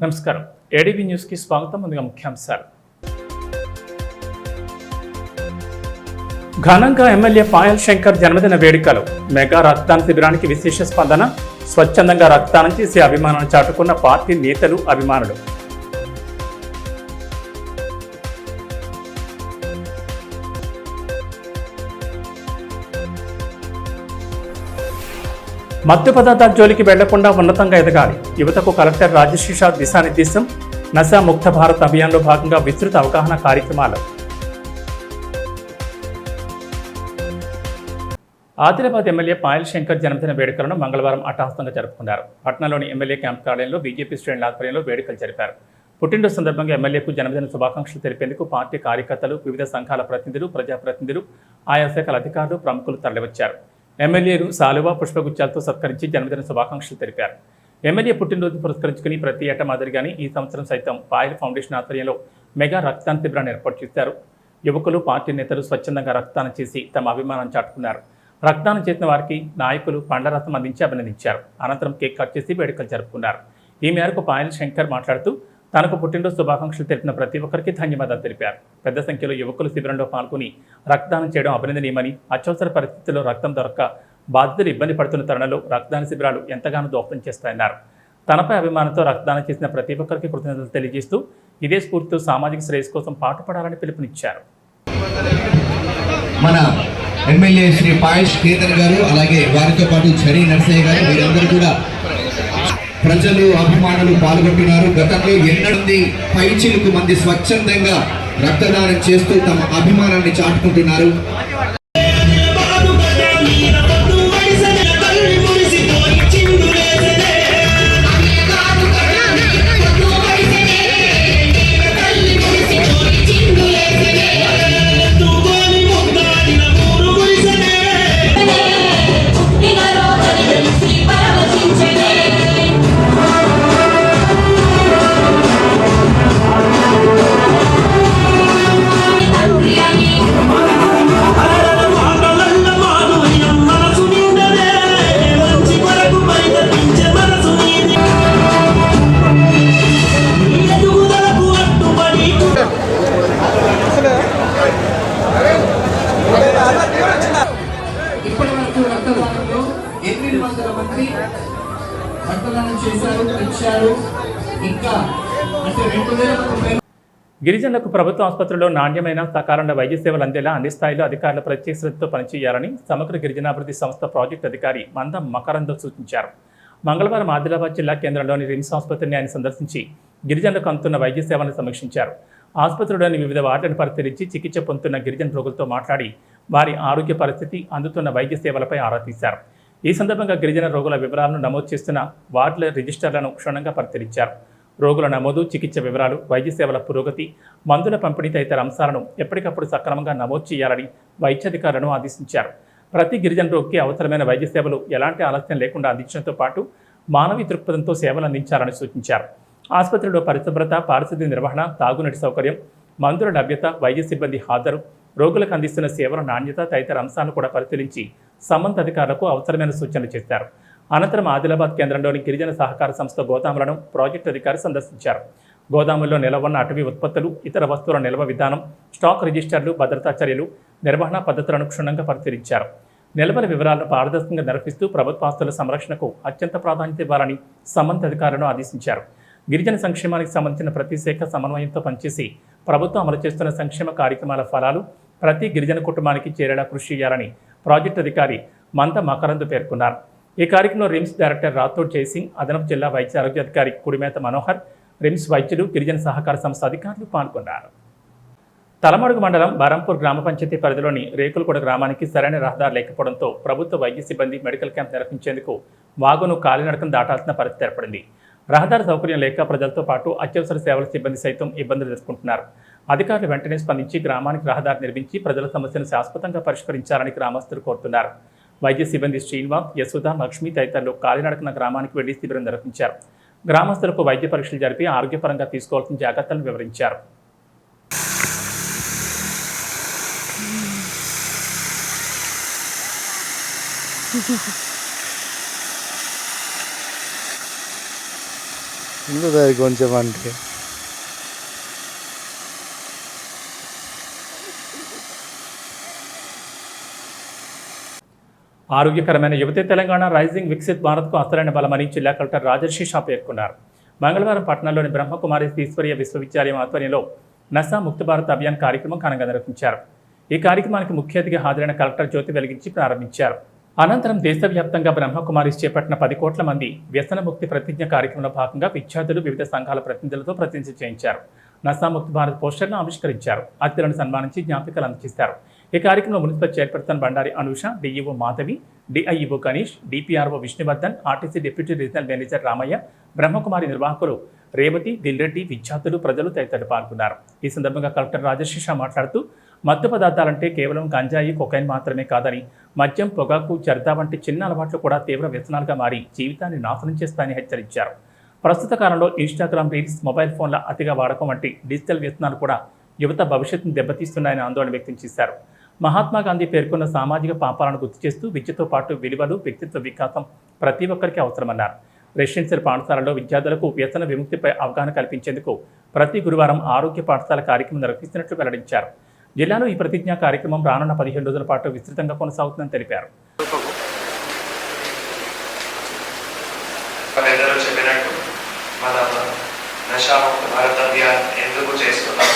నమస్కారం. ఏడీబీ న్యూస్కి స్వాగతం. ముందుగా ముఖ్యాంశాలు. ఘనంగా ఎమ్మెల్యే పాయల్ శంకర్ జన్మదిన వేడుకలు. మెగా రక్తదాన శిబిరానికి విశేష స్పందన. స్వచ్ఛందంగా రక్తదానం చేసి అభిమానాన్ని చాటుకున్న పార్టీ నేతలు, అభిమానులు. మత్తు పదార్థాల జోలికి వెళ్లకుండా ఉన్నతంగా ఎదగాలి. యువతకు కలెక్టర్ రాజశ్రీష దిశానిర్దేశం. నశా ముక్త భారత్ అభియాన్లో భాగంగా విస్తృత అవగాహన కార్యక్రమాలు. ఆదిలాబాద్ ఎమ్మెల్యే పాయల్ శంకర్ జన్మదిన వేడుకలను మంగళవారం అట్టహాసంగా జరుపుకున్నారు. పట్నంలోని ఎమ్మెల్యే క్యాంప్ కార్యాలయంలో బీజేపీ శ్రేణుల ఆధ్వర్యంలో వేడుకలు జరిపారు. పుట్టినరోజు సందర్భంగా ఎమ్మెల్యేకు జన్మదిన శుభాకాంక్షలు తెలిపేందుకు పార్టీ కార్యకర్తలు, వివిధ సంఘాల ప్రతినిధులు, ప్రజాప్రతినిధులు, ఆయా శాఖల అధికారులు, ప్రముఖులు తరలివచ్చారు. ఎమ్మెల్యేలు శాలువా, పుష్పగుచ్చాలతో సత్కరించి జన్మదిన శుభాకాంక్షలు తెలిపారు. ఎమ్మెల్యే పుట్టినరోజు పురస్కరించుకుని ప్రతి ఏటా మాదిరిగానే ఈ సంవత్సరం సైతం పాయల్ ఫౌండేషన్ ఆధ్వర్యంలో మెగా రక్తదాన శిబిరాన్ని ఏర్పాటు చేశారు. యువకులు, పార్టీ నేతలు స్వచ్ఛందంగా రక్తదానం చేసి తమ అభిమానాన్ని చాటుకున్నారు. రక్తదానం చేసిన వారికి నాయకులు పండ్లరసం అందించి అభినందించారు. అనంతరం కేక్ కట్ చేసి వేడుకలు జరుపుకున్నారు. ఈ మేరకు పాయల్ శంకర్ మాట్లాడుతూ తనకు పుట్టినరోజు శుభాకాంక్షలు తెలిపిన ప్రతి ఒక్కరికి ధన్యవాదాలు తెలిపారు. పెద్ద సంఖ్యలో యువకులు శిబిరంలో పాల్గొని రక్తదానం చేయడం అభినందనీయమని, అత్యవసర పరిస్థితుల్లో రక్తం దొరక్క బాధితులు ఇబ్బంది పడుతున్న తరుణంలో రక్తదాన శిబిరాలు ఎంతగానో దోహదం చేస్తాయన్నారు. తనపై అభిమానంతో రక్తదానం చేసిన ప్రతి ఒక్కరికి కృతజ్ఞతలు తెలియజేస్తూ ఇదే స్ఫూర్తితో సామాజిక శ్రేయస్సు కోసం పాటుపడాలని పిలుపునిచ్చారు. మన ఎమ్మెల్యే శ్రీ పాయల్ శ్రీధర్ గారు, అలాగే వారితో పాటు చరీ నర్సయ్య గారు, వీరందరూ కూడా ప్రజలు, అభిమానులు పాల్గొంటున్నారు. గతంలో ఎన్నడూ పైచిలకు మంది స్వచ్ఛందంగా రక్తదానం చేస్తూ తమ అభిమానాన్ని చాటుకుంటున్నారు. గిరిజనులకు ప్రభుత్వ ఆసుపత్రుల్లో నాణ్యమైన సకాలంలో వైద్య సేవలు అందేలా అన్ని స్థాయిలో అధికారుల ప్రత్యేక శ్రద్ధతో పనిచేయాలని సమగ్ర గిరిజనాభివృద్ధి సంస్థ ప్రాజెక్టు అధికారి మందం మకరంద్ సూచించారు. మంగళవారం ఆదిలాబాద్ జిల్లా కేంద్రంలోని రిమ్స్ ఆసుపత్రిని ఆయన సందర్శించి గిరిజనులకు అందుతున్న వైద్య సేవలను సమీక్షించారు. ఆసుపత్రిలోని వివిధ వార్డులను పరిశీలించి చికిత్స పొందుతున్న గిరిజన రోగులతో మాట్లాడి వారి ఆరోగ్య పరిస్థితి, అందుతున్న వైద్య సేవలపై ఆరా తీశారు. ఈ సందర్భంగా గిరిజన రోగుల వివరాలను నమోదు చేస్తున్న వార్డుల రిజిస్టర్లను క్షుణ్ణంగా పరిశీలించారు. రోగుల నమోదు, చికిత్స వివరాలు, వైద్య సేవల పురోగతి, మందుల పంపిణీ తదితర అంశాలను ఎప్పటికప్పుడు సక్రమంగా నమోదు చేయాలని వైద్యాధికారులను ఆదేశించారు. ప్రతి గిరిజన రోగికి అవసరమైన వైద్య సేవలు ఎలాంటి ఆలస్యం లేకుండా అందించడంతో పాటు మానవీయ దృక్పథంతో సేవలు అందించాలని సూచించారు. ఆసుపత్రిలో పరిశుభ్రత, పారిశుద్ధ్య నిర్వహణ, తాగునీటి సౌకర్యం, మందుల లభ్యత, వైద్య సిబ్బంది హాజరు, రోగులకు అందిస్తున్న సేవల నాణ్యత తదితర అంశాలను కూడా పరిశీలించి సంబంధిత అధికారులకు అవసరమైన సూచనలు చేశారు. అనంతరం ఆదిలాబాద్ కేంద్రంలోని గిరిజన సహకార సంస్థ గోదాములను ప్రాజెక్టు అధికారి సందర్శించారు. గోదాముల్లో నిలవన్న అటవీ ఉత్పత్తులు, ఇతర వస్తువుల నిల్వ విధానం, స్టాక్ రిజిస్టర్లు, భద్రతా చర్యలు, నిర్వహణ పద్ధతులను క్షుణ్ణంగా పరిశీలించారు. నిల్వల వివరాలను పారదర్శకంగా నిర్వహిస్తూ ప్రభుత్వ ఆస్తుల సంరక్షణకు అత్యంత ప్రాధాన్యత ఇవ్వాలని సంబంధిత అధికారులను ఆదేశించారు. గిరిజన సంక్షేమానికి సంబంధించిన ప్రతి శాఖ సమన్వయంతో పనిచేసి ప్రభుత్వం అమలు చేస్తున్న సంక్షేమ కార్యక్రమాల ఫలాలు ప్రతి గిరిజన కుటుంబానికి చేరేలా కృషి చేయాలని ప్రాజెక్టు అధికారి మంద మకరంద్ పేర్కొన్నారు. ఈ కార్యక్రమంలో రిమ్స్ డైరెక్టర్ రాథోడ్ జయసింగ్, అదనపు జిల్లా వైద్య ఆరోగ్యాధికారి కుడిమేత మనోహర్, రిమ్స్ వైద్యులు, గిరిజన సహకార సంస్థ అధికారులు పాల్గొన్నారు. తలమడుగు మండలం బరంపూర్ గ్రామ పంచాయతీ పరిధిలోని రేకులగూడ గ్రామానికి సరైన రహదారి లేకపోవడంతో ప్రభుత్వ వైద్య సిబ్బంది మెడికల్ క్యాంప్ నిర్వహించేందుకు వాగును కాలినడకన దాటాల్సిన పరిస్థితి ఏర్పడింది. రహదారి సౌకర్యం లేక ప్రజలతో పాటు అత్యవసర సేవల సిబ్బంది సైతం ఇబ్బందులు ఎదుర్కొంటున్నారు. అధికారులు వెంటనే స్పందించి గ్రామానికి రహదారి నిర్మించి ప్రజల సమస్యను శాశ్వతంగా పరిష్కరించాలని గ్రామస్తులు కోరుతున్నారు. వైద్య సిబ్బంది శ్రీనివాస్, యశోద, లక్ష్మి తదితరులు కాలినడకన గ్రామానికి వెళ్లి శిబిరం నిర్వహించారు. గ్రామస్తులకు వైద్య పరీక్షలు జరిపి ఆరోగ్యపరంగా తీసుకోవాల్సిన జాగ్రత్తలను వివరించారు. ఉంటుంది కొంచెం అంటే. ఆరోగ్యకరమైన యువతే తెలంగాణ రైజింగ్ వికసిత్ భారత్కు అసలైన బలమని జిల్లా కలెక్టర్ రాజర్షి షా పేర్కొన్నారు. మంగళవారం పట్టణంలోని బ్రహ్మకుమారి ఈశ్వరీయ విశ్వవిద్యాలయం ఆధ్వర్యంలో నశా ముక్త భారత్ అభియాన్ కార్యక్రమం ఘనంగా నిర్వహించారు. ఈ కార్యక్రమానికి ముఖ్య అతిథిగా హాజరైన కలెక్టర్ జ్యోతి వెలిగించి ప్రారంభించారు. అనంతరం దేశవ్యాప్తంగా బ్రహ్మకుమారిస్ చేపట్టిన 10 కోట్ల మంది వ్యసన ముక్తి ప్రతిజ్ఞ కార్యక్రమంలో భాగంగా విద్యార్థులు వివిధ సంఘాల ప్రతినిధులతో ప్రతిజ్ఞ చేయించారు. నశాముక్త భారత్ పోస్టర్ను ఆవిష్కరించారు. అతిథులను సన్మానించి జ్ఞాపికలు అందజేశారు. ఈ కార్యక్రమంలో municipal chairperson Bandari Anusha, DEO Madhavi, DIEO Ganesh, DPRO Vishnuvardhan, RTC deputy regional manager Ramayya, Brahmakumari నిర్వాహకులు రేవతి, దిల్రెడ్డి, విద్యార్థులు, ప్రజలు తదితరులు పాల్గొన్నారు. ఈ సందర్భంగా కలెక్టర్ రాజర్షి షా మాట్లాడుతూ మత్తు పదార్థాలంటే కేవలం గంజాయి, కొకైన్ మాత్రమే కాదని మద్యం, పొగాకు, జర్దా వంటి చిన్న అలవాట్లు కూడా తీవ్ర వ్యసనాలుగా మారి జీవితాన్ని నాశనం చేస్తాయని హెచ్చరించారు. ప్రస్తుత కాలంలో ఇన్స్టాగ్రామ్ రీల్స్, మొబైల్ ఫోన్ల అతిగా వాడకం వంటి డిజిటల్ వ్యసనాలు కూడా యువత భవిష్యత్తును దెబ్బతీస్తున్నాయని ఆందోళన వ్యక్తం చేశారు. మహాత్మా గాంధీ పేర్కొన్న సామాజిక పాపాలను గుర్తు చేస్తూ విద్యతో పాటు విలువలు, వ్యక్తిత్వ వికాసం ప్రతి ఒక్కరికి అవసరమన్నారు. రెసిడెన్షియల్ పాఠశాలలో విద్యార్థులకు వ్యసన విముక్తిపై అవగాహన కల్పించేందుకు ప్రతి గురువారం ఆరోగ్య పాఠశాల కార్యక్రమం నిర్వహిస్తున్నట్లు వెల్లడించారు. జిల్లాలో ఈ ప్రతిజ్ఞా కార్యక్రమం రానున్న 15 రోజుల పాటు విస్తృతంగా కొనసాగుతుందని తెలిపారు. మన నషాముక్త భారత్ అభియాన్ ఎందుకు చేస్తున్నాం,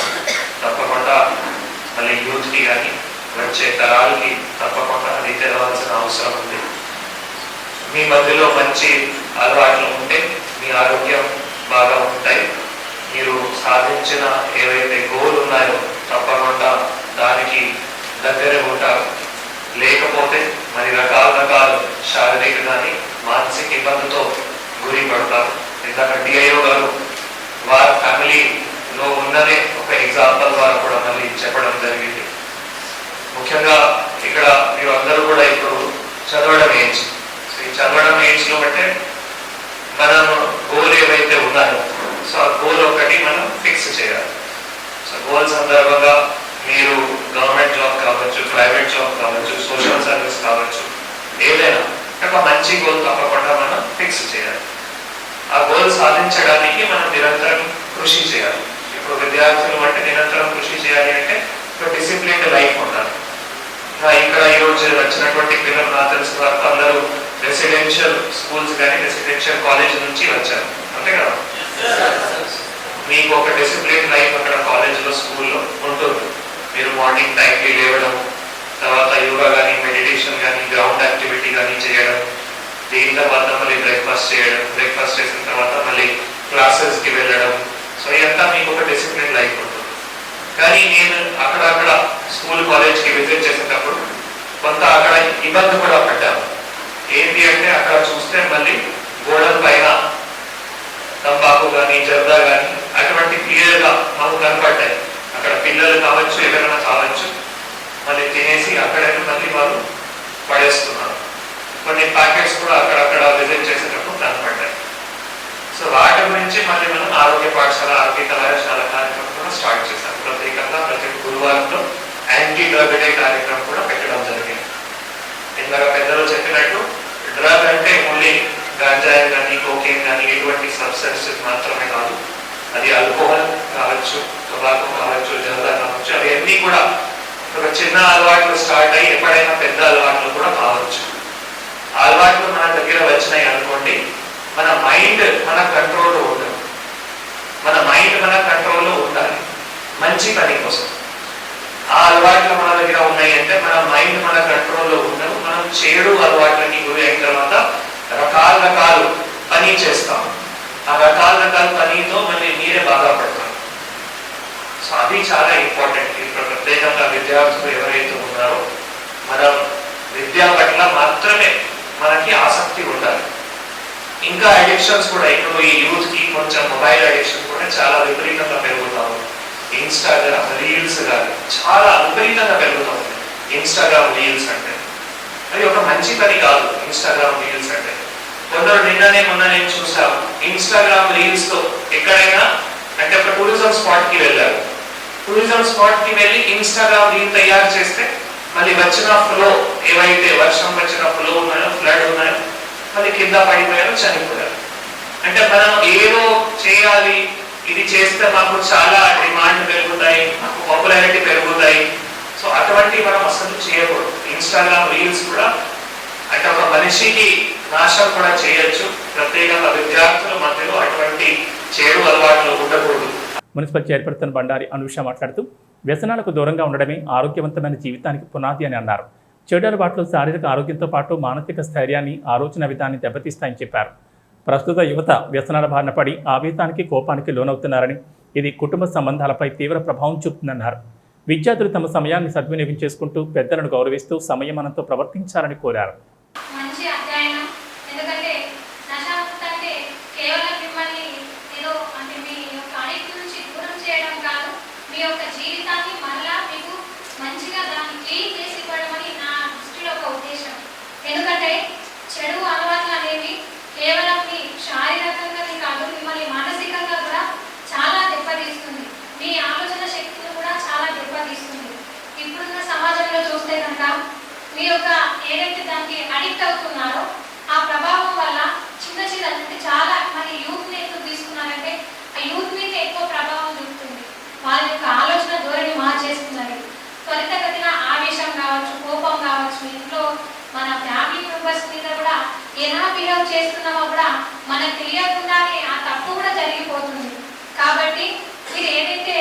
తప్పకుండా మళ్ళీ యూత్కి కానీ వచ్చే తరాలకి తప్పకుండా అది తెలవాల్సిన అవసరం ఉంది. మీ మధ్యలో మంచి అలవాట్లు ఉంటే మీ ఆరోగ్యం బాగా ఉంటాయి. మీరు సాధించిన ఏవైతే గోల్ ఉన్నాయో తప్పకుండా దానికి దగ్గరే ఉంటారు. లేకపోతే మరి రకాల శారీరక కానీ మానసిక ఇబ్బందితో గురి పడతారు. ఇందాక డిఐఓ గారు వారి ఫ్యామిలీలో ఉన్నదే ఒక ఎగ్జాంపుల్ ద్వారా కూడా మళ్ళీ చెప్పడం జరిగింది. ముఖ్యంగా ఇక్కడ మీరు అందరూ కూడా ఇప్పుడు చదవడం ఏజ్, ఈ చదవడం ఏజ్లో బట్టే మనం గోల్ ఏవైతే ఉన్నాయో సో ఆ గోల్ ఒకటి మనం ఫిక్స్ చేయాలి. సో గోల్ సందర్భంగా మీరు గవర్నమెంట్ జాబ్ కావచ్చు, ప్రైవేట్ జాబ్ కావచ్చు, సోషల్ సర్వీస్ కావచ్చు, ఏదైనా ఒక మంచి గోల్ తప్పకుండా మనం ఫిక్స్ చేయాలి. ఆ గోల్ సాధించడానికి మనం నిరంతరం కృషి చేయాలి. ఇప్పుడు విద్యార్థులు అంటే నిరంతరం కృషి చేయాలి అంటే ఒక డిసిప్లిన్డ్ లైఫ్ ఉండాలి. ఇక్కడ ఈరోజు వచ్చినటువంటి పిల్లలు నాకు తెలిసిన వరకు అందరూ రెసిడెన్షియల్ స్కూల్స్ కానీ రెసిడెన్షియల్ కాలేజ్ నుంచి వచ్చారు, అంతే కదా? మీకు ఒక డిసిప్లిన్ లైఫ్ అక్కడ కాలేజ్లో, స్కూల్లో ఉంటుంది. మీరు మార్నింగ్ టైంకి లేవడం, తర్వాత యోగా కానీ, మెడిటేషన్ కానీ, గ్రౌండ్ యాక్టివిటీ కానీ చేయడం, దీని తర్వాత మళ్ళీ బ్రేక్ఫాస్ట్ చేయడం, బ్రేక్ఫాస్ట్ చేసిన తర్వాత మళ్ళీ క్లాసెస్కి వెళ్ళడం. సో ఇదంతా మీకు ఒక డిసిప్లిన్ లైఫ్ ఉంటుంది. కానీ నేను అక్కడక్కడ స్కూల్, కాలేజ్కి విజిట్ చేసేటప్పుడు కొంత అక్కడ ఇబ్బంది కూడా పడ్డాను. ఏంటి అంటే అక్కడ చూస్తే మళ్ళీ గోడల పైన తంబాకు కానీ, జర్దా కానీ అటువంటి క్లియర్గా మాకు కనపడ్డాయి. అక్కడ పిల్లలు కావచ్చు, ఎవరైనా కావచ్చు, మళ్ళీ తినేసి అక్కడైనా మళ్ళీ వారు పడేస్తున్నారు. కొన్ని ప్యాకెట్స్ కూడా అక్కడక్కడ విజిట్ చేసేటప్పుడు కనపడ్డాయి. సో వాటి గురించి మళ్ళీ మనం ఆరోగ్య పాఠశాల, ఆరోగ్య కళాశాల కార్యక్రమం కూడా స్టార్ట్ చేశాం. ప్రత్యేకంగా ప్రతి గురువారంలో యాంటీ డ్రగ్ డే కార్యక్రమం కూడా పెట్టడం జరిగింది. ఇందాక పెద్దలు చెప్పినట్టు డ్రగ్ అంటే ఓన్లీ గాంజాయి కానీ, కోకేన్ కానీ ఎటువంటి సబ్స్టెన్సెస్ మాత్రమే కాదు. అది ఆల్కహాల్ కావచ్చు, టొబాకో కావచ్చు, జర్దా కావచ్చు, అవన్నీ కూడా ఒక చిన్న అలవాట్లు స్టార్ట్ అయ్యి ఎప్పుడైనా పెద్ద అలవాట్లు కూడా కావచ్చు. అలవాట్లు మన దగ్గర వచ్చినాయి అనుకోండి, మన మైండ్ మన కంట్రోల్లో ఉండదు. మన మైండ్ మన కంట్రోల్లో ఉండాలి మంచి పని కోసం. ఆ అలవాట్లు మన దగ్గర ఉన్నాయి అంటే మన మైండ్ మన కంట్రోల్లో ఉండదు. మనం చెడు అలవాట్లకి గురి అయిన తర్వాత రకాల పని చేస్తాం. ఆ రకాల పనితో మళ్ళీ మీరే బాధపడతారు. సో అది చాలా ఇంపార్టెంట్. ఇప్పుడు ప్రత్యేకంగా విద్యార్థులు ఎవరైతే ఉన్నారో మనం విద్య పట్ల మాత్రమే మనకి ఆసక్తి ఉండాలి. ఇంకా అడిక్షన్స్ కూడా ఇప్పుడు ఈ యూత్కి కొంచెం మొబైల్ అడిక్షన్ కూడా చాలా విపరీతంగా పెరుగుతూ ఉంది. ఇన్స్టాగ్రామ్ రీల్స్ కానీ చాలా విపరీతంగా పెరుగుతూ ఉంది. ఇన్స్టాగ్రామ్ రీల్స్ అంటే అది ఒక మంచి పని కాదు. ఇన్స్టాగ్రామ్ రీల్స్ అంటే కొందరు మొన్న నేను చూసాను, ఇన్స్టాగ్రామ్ రీల్స్ తో ఎక్కడైనా అంటే ఒక టూరిజం స్పాట్ కి వెళ్ళారు. టూరిజం స్పాట్ కి వెళ్ళి ఇన్స్టాగ్రామ్ రీల్ తయారు చేస్తే మళ్ళీ వచ్చిన ఫ్లో, ఏవైతే వర్షం వచ్చిన ఫ్లో ఉన్నాయో, ఫ్లడ్ ఉన్నాయో, మళ్ళీ కింద పడిపోయారు, చనిపోయారు. అంటే మనం ఏదో చేయాలి, ఇది చేస్తే మాకు చాలా డిమాండ్ పెరుగుతాయి, మాకు పాపులారిటీ పెరుగుతాయి, సో అటువంటి మనం అసలు చేయకూడదు. ఇన్స్టాగ్రామ్ రీల్స్ కూడా అంటే ఒక మనిషికి నాశనం కూడా చేయొచ్చు. ప్రత్యేకంగా విద్యార్థుల మధ్యలో అటువంటి చెడు అలవాట్లు ఉండకూడదు. మున్సిపల్ చైర్పర్సన్ బండారి అనూష మాట్లాడుతూ వ్యసనాలకు దూరంగా ఉండడమే ఆరోగ్యవంతమైన జీవితానికి పునాది అని అన్నారు. చెడు అలవాట్లు శారీరక ఆరోగ్యంతో పాటు మానసిక స్థైర్యాన్ని, ఆలోచన విధాన్ని దెబ్బతీస్తాయని చెప్పారు. ప్రస్తుత యువత వ్యసనాల బారిన పడి ఆవేశానికి, కోపానికి లోనవుతున్నారని, ఇది కుటుంబ సంబంధాలపై తీవ్ర ప్రభావం చూపుతుందన్నారు. విద్యార్థులు తమ సమయాన్ని సద్వినియోగం చేసుకుంటూ పెద్దలను గౌరవిస్తూ సంయమనంతో ప్రవర్తించాలని కోరారు. ఎందుకంటే చెడు అలవాట్లు అనేవి కేవలం మీ శారీరకంగానే కాదు, మిమ్మల్ని మానసికంగా కూడా చాలా దెబ్బతీస్తుంది. మీ ఆలోచన శక్తిని కూడా చాలా దెబ్బతీస్తుంది. ఇప్పుడున్న సమాజంలో చూస్తే కనుక మీ యొక్క ఏదైతే దానికి అడిక్ట్ అవుతున్నారో ఆ ప్రభావం వల్ల చిన్న చిన్న అంటే చాలా మరి యూత్ని ఎందుకు తీసుకున్నారంటే ఆ యూత్ మీద ఎక్కువ ప్రభావం చూపుతుంది. వాళ్ళ యొక్క ఆలోచన ధోరణి మార్చేస్తున్నారు. త్వరితగతిన ఆవేశం కావచ్చు, కోపం కావచ్చు, ఇంట్లో మన ఫ్యామిలీ మెంబర్స్ మీద కూడా ఎలా బిహేవ్ చేస్తున్నామో కూడా మనకు తెలియకుండానే ఆ తప్పు కూడా జరిగిపోతుంది. కాబట్టి మీరు ఏదైతే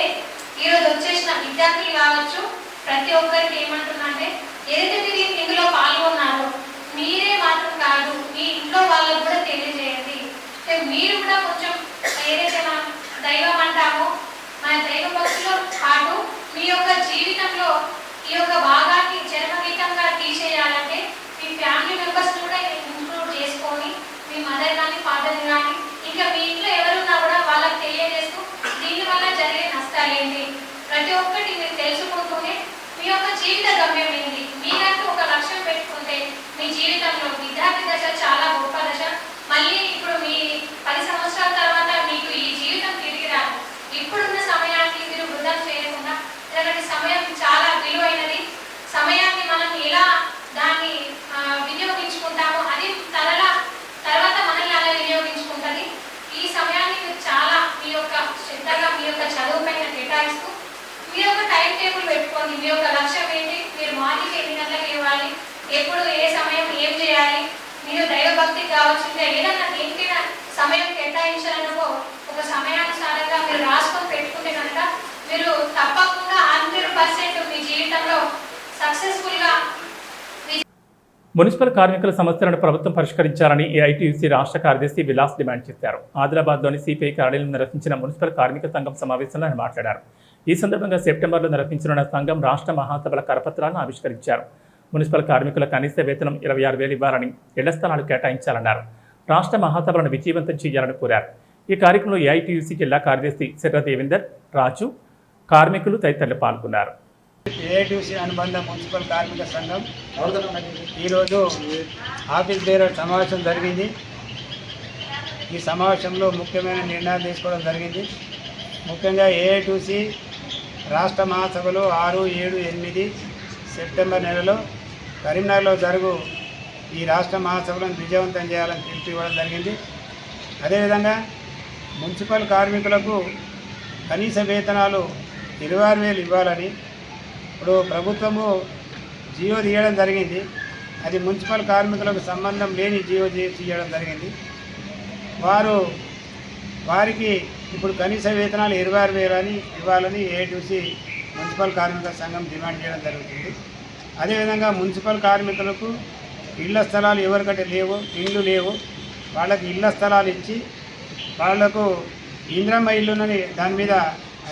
ఈరోజు వచ్చేసిన విద్యార్థులు కావచ్చు, ప్రతి ఒక్కరికి ఏమంటున్నా అంటే ఏదైతే మీరు ఇందులో పాల్గొన్నారో మీరే మాత్రం కాదు, మీ ఇంట్లో వాళ్ళకు కూడా తెలియజేయండి. మీరు కూడా కొంచెం ఏదైతే మనం దైవం అంటామో మన దైవ భక్తిలో పాటు మీ యొక్క జీవితంలో ఈ యొక్క భాగాన్ని జన్మగీతంగా తీసేయాలంటే మీ ఫ్యామిలీ మెంబర్స్ కూడా ఇంక్లూడ్ చేసుకొని మీ మదర్ కానీ ఫాదర్ కానీ ఇంకా మీ ఇంట్లో ఎవరున్నా కూడా వాళ్ళకి తెలియజేస్తూ దీనివల్ల జరిగే నష్టాలు ఏంటి ప్రతి ఒక్కటి మీరు తెలుసుకుంటూనే మీ యొక్క జీవిత గమ్యం ఏంటి, మీరంటూ ఒక లక్ష్యం పెట్టుకుంటే మీ జీవితంలో విద్యార్థి దశ చాలా గొప్ప దశ. మళ్ళీ ఇప్పుడు మీ 10 సంవత్సరాల తర్వాత మీకు ఈ జీవితం తిరిగి రాదు. ఇప్పుడున్న సమయాన్ని మీరు వృధా చేయకుండా, ఎందుకంటే సమయం చాలా విలువైనది. సమయాన్ని మనం ఎలా దాన్ని వినియోగించుకుంటామో అది తర్వాత మనల్ని అలా వినియోగించుకుంటుంది. ఈ సమయాన్ని మీరు చాలా మీ యొక్క శ్రద్ధగా మీ యొక్క చదువు పైన కేటాయిస్తూ మీ యొక్క టైం టేబుల్ పెట్టుకోండి. మీ యొక్క లక్ష్యం ఏంటి, మీరు మార్నింగ్ 8 గంటలకు ఇవ్వాలి, ఎప్పుడు ఏ సమయం ఏం చేయాలి, మీరు దైవభక్తికి కావచ్చు, ఏదన్నా దేనికైనా సమయం కేటాయించాలనుకో ఒక సమయానుసారంగా మీరు రాసుకొని పెట్టుకుంటే కనుక మీరు తప్పకుండా 100% మీ జీవితంలో సక్సెస్ఫుల్గా. మున్సిపల్ కార్మికుల సమస్యలను ప్రభుత్వం పరిష్కరించాలని ఏఐటీయూసీ రాష్ట్ర కార్యదర్శి విలాస్ డిమాండ్ చేశారు. ఆదిలాబాద్లోని సిపిఐ కార్యాలయంలో నిర్వహించిన మున్సిపల్ కార్మిక సంఘం సమావేశంలో ఆయన మాట్లాడారు. ఈ సందర్భంగా సెప్టెంబర్లో నిర్వహించనున్న సంఘం రాష్ట్ర మహాసభల కరపత్రాలను ఆవిష్కరించారు. మున్సిపల్ కార్మికుల కనీస వేతనం 26,000 ఇవ్వాలని, ఇళ్ల స్థలాలు కేటాయించాలన్నారు. రాష్ట్ర మహాసభలను విజయవంతం చేయాలని కోరారు. ఈ కార్యక్రమంలో ఏఐటీయూసీ జిల్లా కార్యదర్శి శర్ర దేవేందర్, రాజు, కార్మికులు తదితరులు పాల్గొన్నారు. ఏఐటీయూసీ అనుబంధ మున్సిపల్ కార్మిక సంఘం ఈరోజు ఆఫీస్ బేరర్ సమావేశం జరిగింది. ఈ సమావేశంలో ముఖ్యమైన నిర్ణయాలు తీసుకోవడం జరిగింది. ముఖ్యంగా ఏఐటీయూసీ రాష్ట్ర మహాసభలు 6, 7, 8 సెప్టెంబర్ నెలలో కరీంనగర్లో జరుగు ఈ రాష్ట్ర మహాసభలను విజయవంతం చేయాలని పిలుపు ఇవ్వడం జరిగింది. అదేవిధంగా మున్సిపల్ కార్మికులకు కనీస వేతనాలు 26,000 ఇవ్వాలని ఇప్పుడు ప్రభుత్వము జియో తీయడం జరిగింది. అది మున్సిపల్ కార్మికులకు సంబంధం లేని జియో తీయడం జరిగింది. వారికి ఇప్పుడు కనీస వేతనాలు 26,000 అని ఇవ్వాలని ఏఐటీయూసీ మున్సిపల్ కార్మిక సంఘం డిమాండ్ చేయడం జరుగుతుంది. అదేవిధంగా మున్సిపల్ కార్మికులకు ఇళ్ల స్థలాలు ఎవరికంటే ఇండ్లు లేవు, వాళ్ళకి ఇళ్ల స్థలాలు ఇచ్చి వాళ్లకు ఇంద్రమ్మ ఇల్లునని దాని మీద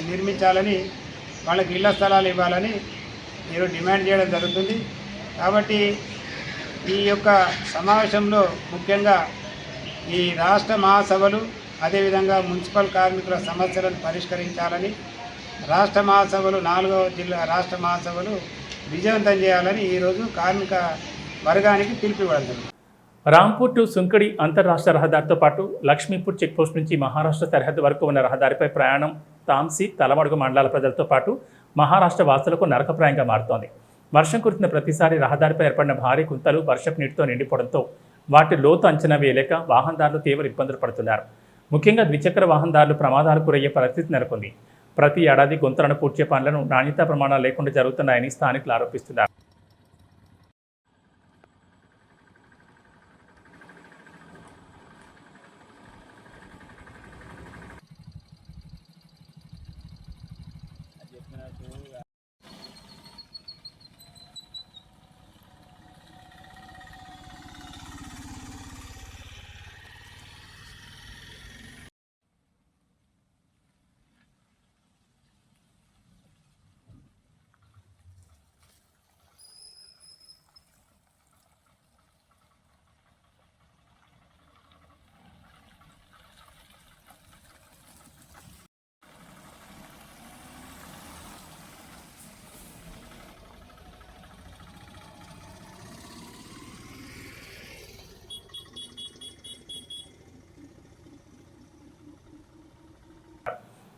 నిర్మించాలని, వాళ్ళకి ఇళ్ల స్థలాలు ఇవ్వాలని మీరు డిమాండ్ చేయడం జరుగుతుంది. కాబట్టి ఈ యొక్క సమావేశంలో ముఖ్యంగా ఈ రాష్ట్ర మహాసభలు అదేవిధంగా మున్సిపల్ కార్మికుల సమస్యలను పరిష్కరించాలని, రాష్ట్ర మహాసభలు 4వ జిల్లా రాష్ట్ర మహాసభలు విజయవంతం చేయాలని ఈరోజు కార్మిక వర్గానికి పిలుపు ఇవ్వడం జరిగింది. రాంపూర్ టు సుంకడి అంతర్రాష్ట్ర రహదారితో పాటు లక్ష్మీపూర్ చెక్పోస్ట్ నుంచి మహారాష్ట్ర సరిహద్దు వరకు ఉన్న రహదారిపై ప్రయాణం తాంసీ, తలమడుగు మండలాల ప్రజలతో పాటు మహారాష్ట్ర వాసులకు నరకప్రాయంగా మారుతోంది. వర్షం కురిసిన ప్రతిసారి రహదారిపై ఏర్పడిన భారీ గుంతలు వర్షపు నీటితో నిండిపోవడంతో వాటి లోతు అంచనా వేయలేక వాహనదారులు తీవ్ర ఇబ్బందులు పడుతున్నారు. ముఖ్యంగా ద్విచక్ర వాహనదారులు ప్రమాదాలకు గురయ్యే పరిస్థితి నెలకొంది. ప్రతి ఏడాది గుంతలను పూడ్చే పనులను నాణ్యతా ప్రమాణాలు లేకుండా జరుగుతున్నాయని స్థానికులు ఆరోపిస్తున్నారు.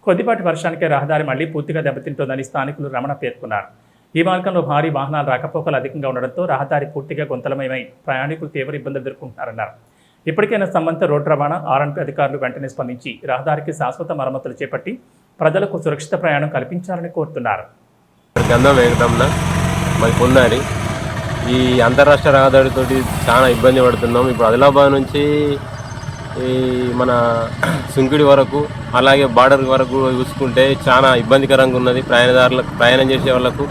కొద్దిపాటి వర్షానికే రహదారి మళ్లీ పూర్తిగా దెబ్బతింటోందని స్థానికులు రమణ పేర్కొన్నారు. ఈ మార్గంలో భారీ వాహనాల రాకపోకలు అధికంగా ఉండడంతో రహదారి పూర్తిగా గుంతలమయమై ప్రయాణికులు తీవ్ర ఇబ్బందులు ఎదుర్కొంటున్నారన్నారు. ఇప్పటికైనా సంబంధిత రోడ్డు రవాణా ఆర్ఎన్పీ అధికారులు వెంటనే స్పందించి రహదారికి శాశ్వత మరమ్మతులు చేపట్టి ప్రజలకు సురక్షిత ప్రయాణం కల్పించాలని కోరుతున్నారు. ఈ అంతరాష్ట్ర రహదారితో చాలా ఇబ్బంది పడుతున్నాం. ఇప్పుడు ఆదిలాబాద్ నుంచి ఈ మన సుంకిడి వరకు అలాగే బార్డర్ వరకు చూసుకుంటే చాలా ఇబ్బందికరంగా ఉన్నది. ప్రయాణం చేసే వాళ్ళకు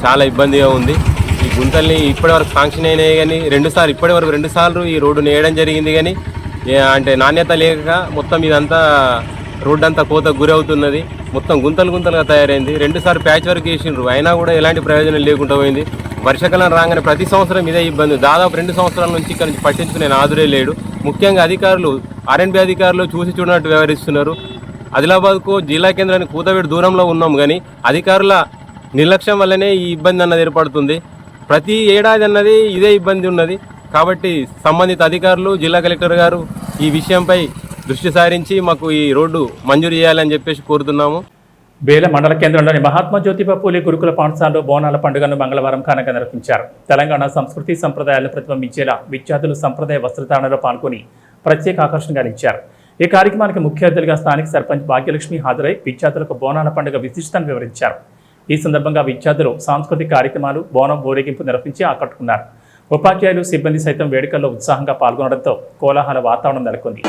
చాలా ఇబ్బందిగా ఉంది. ఈ గుంతల్ని ఇప్పటివరకు శాంక్షన్ అయినాయి కానీ ఇప్పటివరకు రెండు సార్లు ఈ రోడ్డు వేయడం జరిగింది కానీ అంటే నాణ్యత లేక మొత్తం ఇదంతా రోడ్డు అంతా కోతకు గురవుతున్నది. మొత్తం గుంతలుగా తయారైంది. 2 సార్లు ప్యాచ్ వర్క్ చేసిండ్రు, అయినా కూడా ఎలాంటి ప్రయోజనం లేకుండా పోయింది. వర్షాకాలం రాగానే ప్రతి సంవత్సరం ఇదే ఇబ్బంది. దాదాపు 2 సంవత్సరాల నుంచి ఇక్కడ నుంచి పట్టించుకునే నాదురే లేడు. ముఖ్యంగా అధికారులు ఆర్ఎన్బి అధికారులు చూసి చూడనట్టు వ్యవహరిస్తున్నారు. ఆదిలాబాద్కు జిల్లా కేంద్రానికి కూతవేడు దూరంలో ఉన్నాం కానీ అధికారుల నిర్లక్ష్యం వల్లనే ఈ ఇబ్బంది అన్నది ఏర్పడుతుంది. ప్రతి ఏడాది అన్నది ఇదే ఇబ్బంది ఉన్నది. కాబట్టి సంబంధిత అధికారులు జిల్లా కలెక్టర్ గారు ఈ విషయంపై దృష్టి సారించి మాకు ఈ రోడ్డు మంజూరు చేయాలని చెప్పేసి కోరుతున్నాము. బేల మండల కేంద్రంలోని మహాత్మా జ్యోతిబా పూలే గురుకుల పాఠశాలలో బోనాల పండుగను మంగళవారం ఘనంగా నిర్వహించారు. తెలంగాణ సంస్కృతి సంప్రదాయాలను ప్రతిబింబించేలా విద్యార్థులు సంప్రదాయ వస్త్రధారణలో పాల్గొని ప్రత్యేక ఆకర్షణగా నిలిచారు. ఈ కార్యక్రమానికి ముఖ్య అతిథిగా స్థానిక సర్పంచ్ భాగ్యలక్ష్మి హాజరై విద్యార్థులకు బోనాల పండుగ విశిష్టతను వివరించారు. ఈ సందర్భంగా విద్యార్థులు సాంస్కృతిక కార్యక్రమాలు, బోనం ఊరేగింపు నిర్వహించి ఆకట్టుకున్నారు. ఉపాధ్యాయులు, సిబ్బంది సైతం వేడుకల్లో ఉత్సాహంగా పాల్గొనడంతో కోలాహల వాతావరణం నెలకొంది.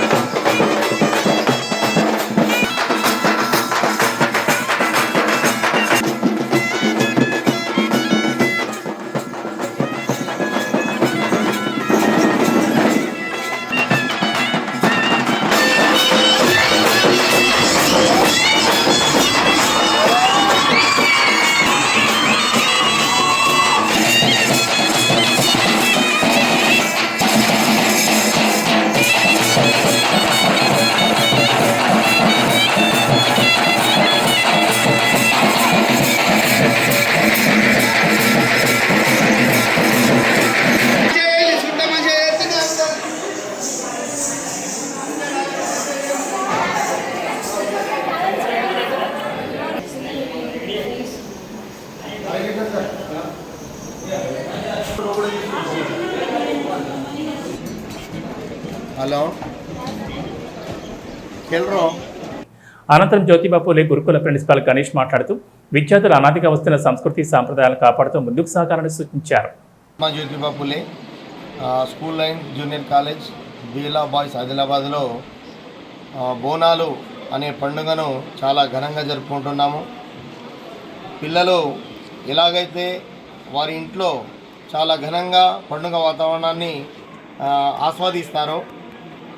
అనంతరం జ్యోతిబా పూలే గురుకుల ప్రిన్సిపాల్ గణేష్ మాట్లాడుతూ విద్యార్థులు అనాదిగా వస్తున్న సంస్కృతి సాంప్రదాయాలను కాపాడుతూ ముందుకు సాగాలని సూచించారు. Jyotiba Phule school line junior college బీలా బాయ్స్ ఆదిలాబాద్లో బోనాలు అనే పండుగను చాలా ఘనంగా జరుపుకుంటున్నాము. పిల్లలు ఎలాగైతే వారి ఇంట్లో చాలా ఘనంగా పండుగ వాతావరణాన్ని ఆస్వాదిస్తారో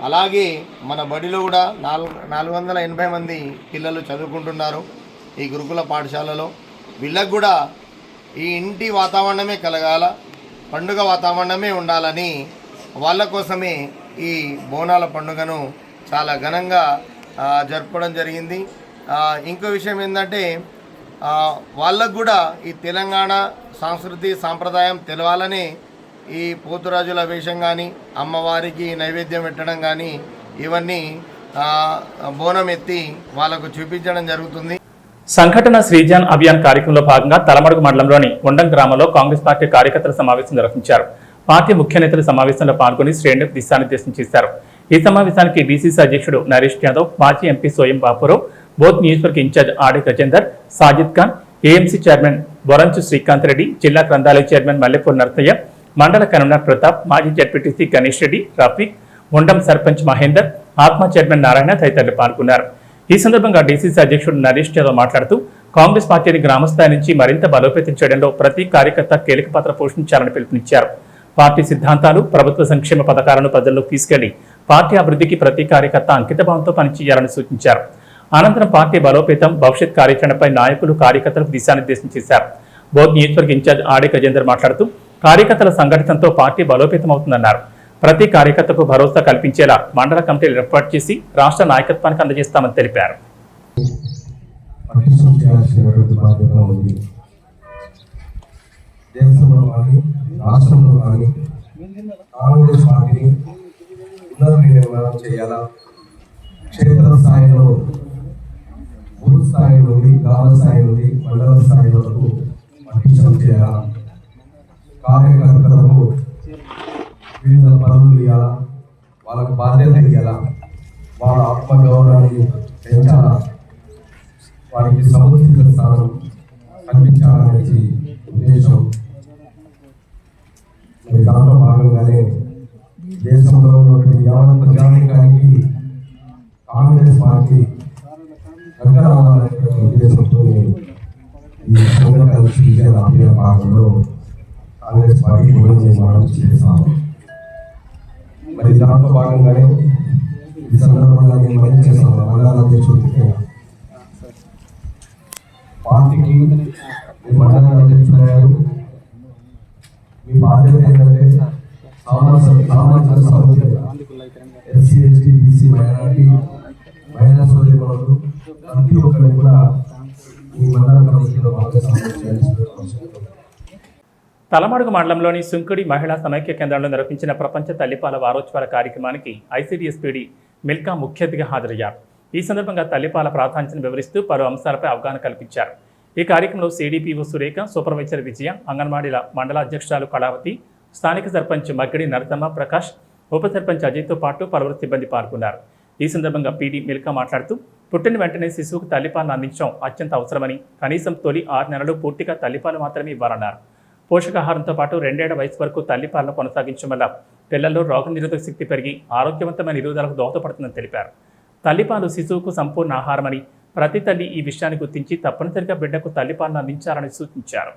అలాగే మన బడిలో కూడా 480 మంది పిల్లలు చదువుకుంటున్నారు ఈ గురుకుల పాఠశాలలో. వీళ్ళకు కూడా ఈ ఇంటి వాతావరణమే కలగాల, పండుగ వాతావరణమే ఉండాలని వాళ్ళ కోసమే ఈ బోనాల పండుగను చాలా ఘనంగా జరపడం జరిగింది. ఇంకో విషయం ఏంటంటే వాళ్ళకు కూడా ఈ తెలంగాణ సంస్కృతి సాంప్రదాయం తెలవాలని ఈ పోతురాజుల వేషం కానీ, అమ్మవారికి నైవేద్యం పెట్టడం కానీ ఇవన్నీ బోనం ఎత్తి వాళ్ళకు చూపించడం జరుగుతుంది. సంఘటన శ్రీజాన్ అభియాన్ కార్యక్రమంలో భాగంగా తలమడుగు మండలంలోని ఉండం గ్రామంలో కాంగ్రెస్ పార్టీ కార్యకర్తల సమావేశం నిర్వహించారు. పార్టీ ముఖ్య నేతల సమావేశంలో పాల్గొని శ్రేణులకు దిశానిర్దేశం చేశారు. ఈ సమావేశానికి డీసీసీ అధ్యక్షుడు నరేష్ యాదవ్, మాజీ ఎంపీ సోయం బాపురావు, బోత్ నియోజకవర్గ incharge Adi Gajender, Sajid Khan, AMC chairman బొరంచు Srikanth Reddy, జిల్లా గ్రంథాలయ చైర్మన్ మల్లెపూర్ నర్సయ్య, మండల కన్వీనర్ ప్రతాప్, మాజీ జడ్పీటీసీ గణేష్ రెడ్డి, రఫీక్, ముండం సర్పంచ్ మహేందర్, ఆత్మ చైర్మన్ నారాయణ తదితరులు పాల్గొన్నారు. ఈ సందర్భంగా డీసీసీ అధ్యక్షుడు నరేష్ యాదవ్ మాట్లాడుతూ కాంగ్రెస్ పార్టీని గ్రామస్థాయి నుంచి మరింత బలోపేతం చేయడంలో ప్రతి కార్యకర్త కీలక పాత్ర పోషించాలని పిలుపునిచ్చారు. పార్టీ సిద్ధాంతాలు, ప్రభుత్వ సంక్షేమ పథకాలను ప్రజల్లోకి తీసుకెళ్లి పార్టీ అభివృద్ధికి ప్రతి కార్యకర్త అంకితభావంతో పనిచేయాలని సూచించారు. అనంతరం పార్టీ బలోపేతం, భవిష్యత్ కార్యాచరణపై నాయకులు, కార్యకర్తలకు దిశానిర్దేశం చేశారు. బోధ్ నియోజకవర్గ ఇన్ఛార్జ్ ఆడి గజేందర్ మాట్లాడుతూ కార్యకర్తల సంఘటనతో పార్టీ బలోపేతం అవుతుందన్నారు. ప్రతి కార్యకర్తకు భరోసా కల్పించేలా మండల కమిటీలు ఏర్పాటు చేసి రాష్ట్ర నాయకత్వానికి అందజేస్తామని తెలిపారు. దేశంలో కానీ రాష్ట్రంలో కానీ కాంగ్రెస్ పార్టీని పునర్నిర్మాణం చేయాలా, క్షేత్ర స్థాయిలో బూత్ స్థాయి నుండి గ్రామ స్థాయి నుండి మండల స్థాయి వరకు పటిష్టం చేయాలా, కార్యకర్తలకు వివిధ పనులు ఇవ్వాలా, వాళ్ళకు బాధ్యత ఇవ్వాలా, వాళ్ళ ఆత్మగౌరవాన్ని పెంచాలా, వారికి సముచిత స్థానం కల్పించాలనేది ఉద్దేశం. మరి దాంట్లో భాగంగానే దేశంలో ఉన్నటువంటి యావత్ ప్రజానీకానికి కాంగ్రెస్ పార్టీ దగ్గర అవ్వాలనే ఉద్దేశంతో ఈ సంఘటన విజయ రాబోయే భాగంలో కాంగ్రెస్ పార్టీ పునర్నిర్మాణం చేస్తాము. మరి దాంట్లో భాగంగానే ఈ సందర్భంగా నేను మంచి చేస్తాను. మండల అధ్యక్షుడు పార్టీకి మండల అధ్యక్షులయ్యారు. మీ బాధ్యత ఏంటంటే సామాజిక సమస్యలు, ఎస్సీ, ఎస్టీ, బీసీ, మైనారిటీ, మహిళా సోదరులు ప్రతి ఒక్కరు కూడా ఈ మండల కమిటీలో భాగస్వామ్యం చేయాల్సిన అవసరం. తలమడుగు మండలంలోని సుంకుడి మహిళా సమైక్య కేంద్రంలో నిర్వహించిన ప్రపంచ తల్లిపాల వారోత్సవాల కార్యక్రమానికి ఐసీడీఎస్పీడీ మిల్కా ముఖ్య అతిథిగా హాజరయ్యారు. ఈ సందర్భంగా తల్లిపాల ప్రాధాన్యతను వివరిస్తూ పలు అంశాలపై అవగాహన కల్పించారు. ఈ కార్యక్రమంలో సిడిపిఓ సురేఖ, సూపర్వైజర్ విజయ, అంగన్వాడీల మండల అధ్యక్షురాలు కళావతి, స్థానిక సర్పంచ్ మగ్గిడి నరసమ్మ ప్రకాష్, ఉప సర్పంచ్ అజయ్తో పాటు పలువురు సిబ్బంది పాల్గొన్నారు. ఈ సందర్భంగా పీడీ మిల్కా మాట్లాడుతూ పుట్టిన వెంటనే శిశువుకు తల్లిపాలను అందించడం అత్యంత అవసరమని, కనీసం తొలి 6 నెలలు పూర్తిగా తల్లిపాలు మాత్రమే ఇవ్వాలన్నారు. పోషకాహారంతో పాటు 2 ఏళ్ల వయసు వరకు తల్లిపాలను కొనసాగించడం వల్ల పిల్లల్లో రోగనిరోధక శక్తి పెరిగి ఆరోగ్యవంతమైన ఎదుగుదలకు దోహదపడుతుందని తెలిపారు. తల్లిపాలు శిశువుకు సంపూర్ణ ఆహారమని, ప్రతి తల్లి ఈ విషయాన్ని గుర్తించి తప్పనిసరిగా బిడ్డకు తల్లిపాలను అందించాలని సూచించారు.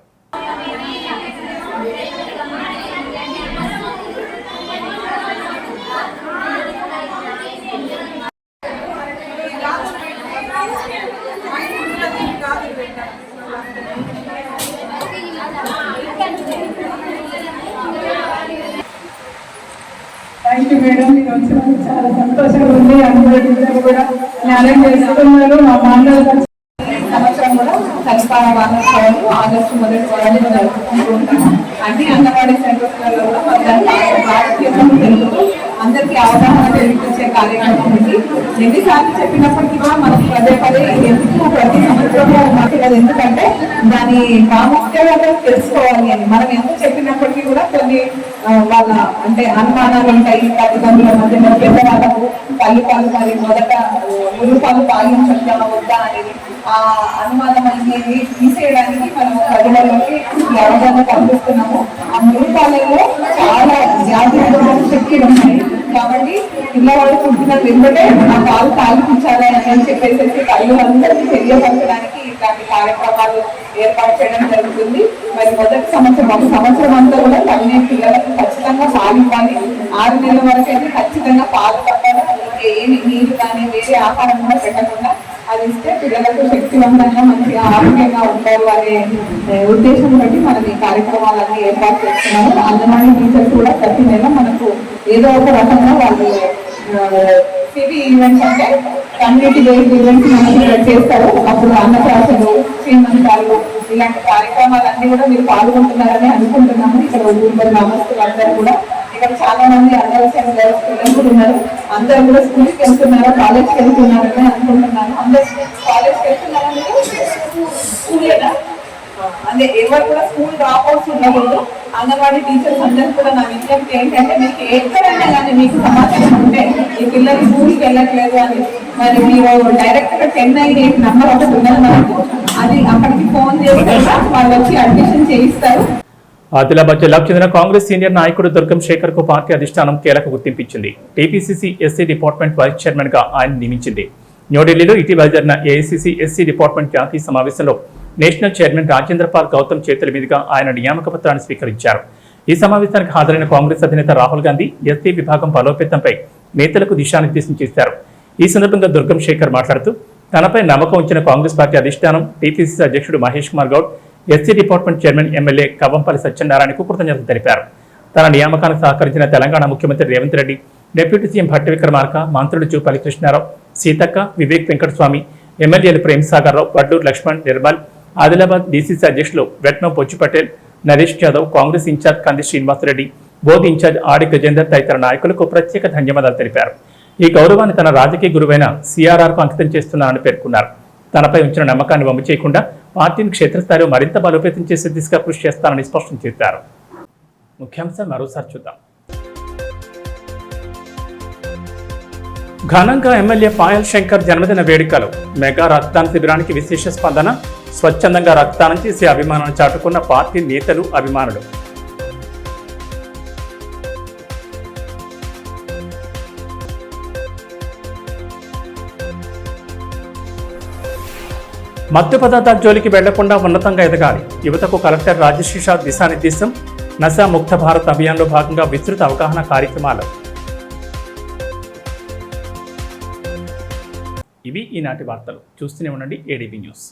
థ్యాంక్ యూ మేడం, మీరు వచ్చినందుకు చాలా సంతోషంగా ఉంది. అందరూ కూడా న్యాయం చేస్తున్నారు. మా మండల సంవత్సరం కూడా తల్లిపాల వారోత్సవాలు ఆగస్టు 1వ వారంలో జరుపుకుంటూ ఉంటాము. అన్ని అంగన్వాడీ సెంటర్లలో కూడా తెలుపుతూ అందరికీ అవగాహన తెలిపించే కార్యక్రమం ఉంది. ఎన్నిసార్లు చెప్పినప్పటికీ కూడా మనకు పదే పదే ఎందుకు ప్రతి సంవత్సరంలో మాట్లాడదు, ఎందుకంటే దాని ప్రాముఖ్యత తెలుసుకోవాలి అని. మనం ఎంత చెప్పినప్పటికీ కూడా కొన్ని వాళ్ళ అంటే అనుమానాలు ఉంటాయి. తల్లిదండ్రుల మధ్య పెద్దవాళ్ళకు తల్లిపాలు మరి మొదట మురుపాలు పాలించట్లా వద్దా అనేది ఆ అనుమానం అనేది తీసేయడానికి మనం ప్రజలలోకి ఈ అవగాహన కల్పిస్తున్నాము. ఆ మురుపాలలో చాలా జాగ్రత్తగా శక్తి ఉన్నాయి కాబట్టి పిల్లవాడు పుట్టిన వెంబడే ఆ పాలు తాగిపించాలి అని చెప్పేసి తల్లులందరికీ తెలియపరచడానికి ఇట్లాంటి కార్యక్రమాలు ఏర్పాటు చేయడం జరుగుతుంది. మరి మొదటి సంవత్సరం ఒక సంవత్సరం అంతా కూడా తల్లి పిల్లలకు ఖచ్చితంగా పాలు ఇవ్వాలి. 6 నెలల వరకు అయితే ఖచ్చితంగా పాలు తప్పని ఏమి నీరు కానీ వేరే ఆహారం కూడా పెట్టకుండా అది ఇస్తే పిల్లలకు శక్తివంతంగా మంచిగా ఆరోగ్యంగా ఉంటారు అనే ఉద్దేశం బట్టి మనం ఈ కార్యక్రమాలన్నీ ఏర్పాటు చేస్తున్నాము. అంగన్వాడీ టీచర్స్ కూడా ప్రతి నెల మనకు ఏదో ఒక రకంగా వాళ్ళు సివి ఈవెంట్స్ అంటే కమ్యూనిటీ బేస్డ్ ఈవెంట్స్ మనకి చేస్తారు. అప్పుడు అన్నప్రాసలు, శ్రీమంతాలు ఇలాంటి కార్యక్రమాలన్నీ కూడా మీరు పాల్గొంటున్నారని అనుకుంటున్నాము. ఇక్కడ ఊళ్ళో గ్రామస్తులు అందరూ కూడా ఇక్కడ చాలా మంది అందరూ పిల్లలు ఉన్నారు. అందరూ కూడా స్కూల్కి వెళ్తున్నారు, కాలేజ్కి వెళ్తున్నారని అనుకుంటున్నాను. అందరూ కాలేజ్కి వెళ్తున్నారా? స్కూలేనా? అదే ఎవరు కూడా స్కూల్ డ్రాప్ అవుట్స్ ఉండకూడదు. అంగన్వాడీ టీచర్స్ అందరూ కూడా నా విజ్ఞప్తి ఏంటంటే మీకు ఎక్కడైనా కానీ మీకు సమాచారం ఉంటే ఈ పిల్లలు స్కూల్కి వెళ్ళట్లేదు అని మరి మీరు డైరెక్ట్గా 1098 నంబర్ ఒకటి ఉన్నది మనకు, అది అక్కడికి ఫోన్ చేస్తే వాళ్ళు వచ్చి అడ్మిషన్ చేయిస్తారు. ఆదిలాబాద్ జిల్లాకు చెందిన కాంగ్రెస్ సీనియర్ నాయకుడు దుర్గం శేఖర్ కు పార్టీ అధిష్టానం కీలక గుర్తింపించింది. TPCC SC department vice chairman గా ఆయన నియమించింది. న్యూఢిల్లీలో ఇటీవల జరిగిన ఏఐసీసీ ఎస్సీ డిపార్ట్మెంట్ జాతీయ సమావేశంలో నేషనల్ చైర్మన్ రాజేంద్రపాల్ గౌతమ్ చేతుల మీదుగా ఆయన నియామక పత్రాన్ని స్వీకరించారు. ఈ సమావేశానికి హాజరైన కాంగ్రెస్ అధినేత రాహుల్ గాంధీ ఎస్సీ విభాగం బలోపేతంపై నేతలకు దిశానిర్దేశం చేశారు. ఈ సందర్భంగా దుర్గం శేఖర్ మాట్లాడుతూ తనపై నమ్మకం ఉంచిన కాంగ్రెస్ పార్టీ అధిష్టానం టీపీసీసీ అధ్యక్షుడు Mahesh Kumar Goud, SC department chairman MLA Kavvampalli సత్యనారాయణకు కృతజ్ఞతలు తెలిపారు. తన నియామకానికి సహకరించిన తెలంగాణ ముఖ్యమంత్రి రేవంత్ రెడ్డి, డిప్యూటీ సీఎం భట్టి విక్రమార్క, మంత్రులు జూపల్లి కృష్ణారావు, సీతక్క, వివేక్ వెంకటస్వామి, ఎమ్మెల్యేలు ప్రేమ్ సాగర్ రావు, వడ్డూరు లక్ష్మణ్, నిర్మల్, ఆదిలాబాద్ డీసీసీ అధ్యక్షులు వెట్నో బొచ్చి పటేల్, నరేష్ యాదవ్, కాంగ్రెస్ ఇన్ఛార్జ్ కంది శ్రీనివాసరెడ్డి, బోధ్ ఇన్ఛార్జ్ ఆడి గజేందర్ తదితర నాయకులకు ప్రత్యేక ధన్యవాదాలు తెలిపారు. ఈ గౌరవాన్ని తన రాజకీయ గురువైన సిఆర్ఆర్కు అంకితం చేస్తున్నారని పేర్కొన్నారు. తనపై ఉంచిన నమ్మకాన్ని వమ్ము చేయకుండా పార్టీని క్షేత్రస్థాయిలో మరింత బలోపేతం చేసే దిశగా కృషి చేస్తానని స్పష్టం చేశారు. ముఖ్యాంశాలు మరోసారి చూద్దాం. ఘనంగా ఎమ్మెల్యే పాయల్ శంకర్ జన్మదిన వేడుకలు. మెగా రక్తదాన శిబిరానికి విశేష స్పందన. స్వచ్ఛందంగా రక్తదానం చేసి అభిమానాన్ని చాటుకున్న పార్టీ నేతలు, అభిమానులు. మత్తు పదార్థాల జోలికి వెళ్లకుండా ఉన్నతంగా ఎదగాలి. యువతకు కలెక్టర్ రాజశ్రీషా దిశానిర్దేశం. నశా ముక్త భారత్ అభియాన్లో భాగంగా విస్తృత అవగాహన కార్యక్రమాలు. ఇవి ఈనాటి వార్తలు. చూస్తూనే ఉండండి ఏడీబీ న్యూస్.